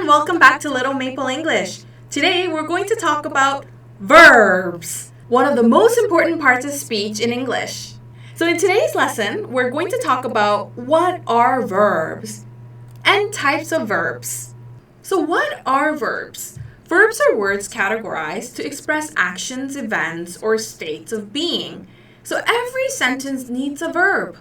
welcome back to Little Maple English. Today we're going to talk about verbs, one of the most important parts of speech in English. So in today's lesson, we're going to talk about what are verbs and types of verbs. So what are verbs? Verbs are words categorized to express actions, events, or states of being. So every sentence needs a verb.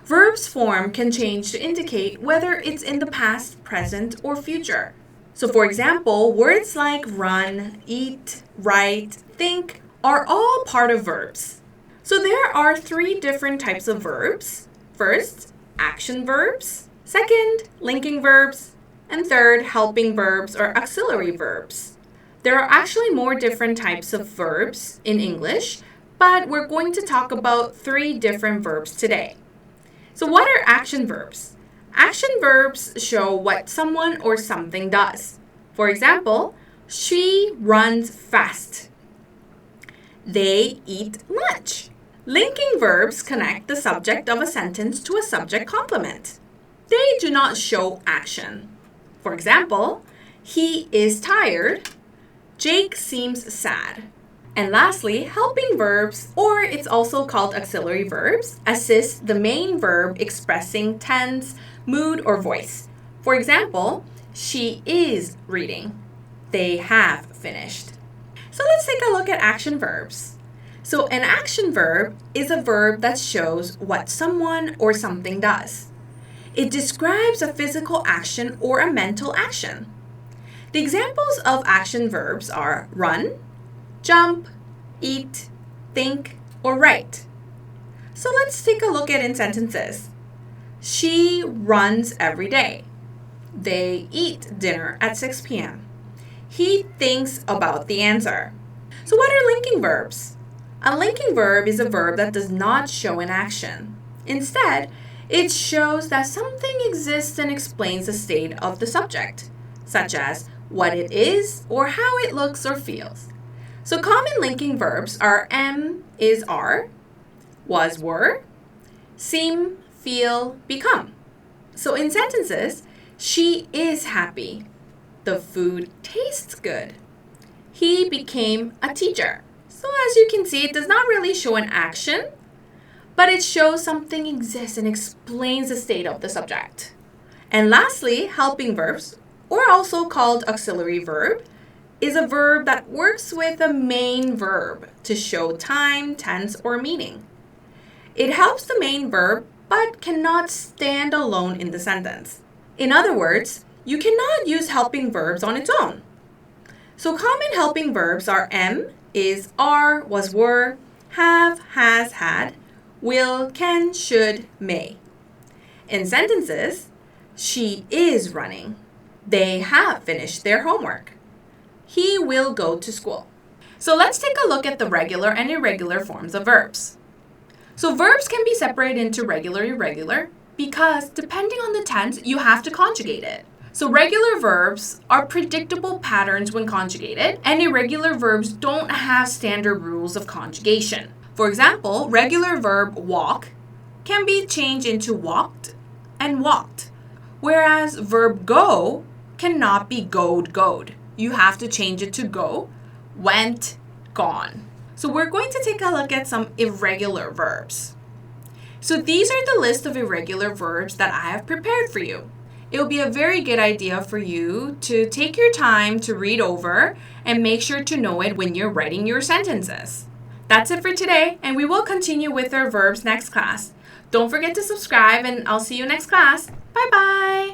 Verbs' form can change to indicate whether it's in the past, present, or future. So for example, words like run, eat, write, think are all part of verbs. So there are three different types of verbs. First, action verbs. Second, linking verbs. And third, helping verbs or auxiliary verbs. There are actually more different types of verbs in English, but we're going to talk about three different verbs today. So what are action verbs? Action verbs show what someone or something does. For example, she runs fast. They eat lunch. Linking verbs connect the subject of a sentence to a subject complement. They do not show action. For example, he is tired. Jake seems sad. And lastly, helping verbs, or it's also called auxiliary verbs, assist the main verb expressing tense, mood, or voice. For example, she is reading. They have finished. So let's take a look at action verbs. So an action verb is a verb that shows what someone or something does. It describes a physical action or a mental action. The examples of action verbs are run, jump, eat, think, or write. So let's take a look at in sentences. She runs every day. They eat dinner at 6 p.m. He thinks about the answer. So what are linking verbs? A linking verb is a verb that does not show an action. Instead, it shows that something exists and explains the state of the subject, such as what it is or how it looks or feels. So common linking verbs are am, is, are, was, were, seem, feel, become. So in sentences, she is happy. The food tastes good. He became a teacher. So as you can see, it does not really show an action, but it shows something exists and explains the state of the subject. And lastly, helping verbs, or also called auxiliary verb, is a verb that works with a main verb to show time, tense, or meaning. It helps the main verb, but cannot stand alone in the sentence. In other words, you cannot use helping verbs on its own. So common helping verbs are am, is, are, was, were, have, has, had, will, can, should, may. In sentences, she is running. They have finished their homework. He will go to school. So let's take a look at the regular and irregular forms of verbs. So verbs can be separated into regular, irregular, because depending on the tense, you have to conjugate it. So regular verbs are predictable patterns when conjugated, and irregular verbs don't have standard rules of conjugation. For example, regular verb walk can be changed into walked and walked, whereas verb go cannot be goed. You have to change it to go, went, gone. So we're going to take a look at some irregular verbs. So these are the list of irregular verbs that I have prepared for you. It will be a very good idea for you to take your time to read over and make sure to know it when you're writing your sentences. That's it for today, and we will continue with our verbs next class. Don't forget to subscribe, and I'll see you next class. Bye-bye!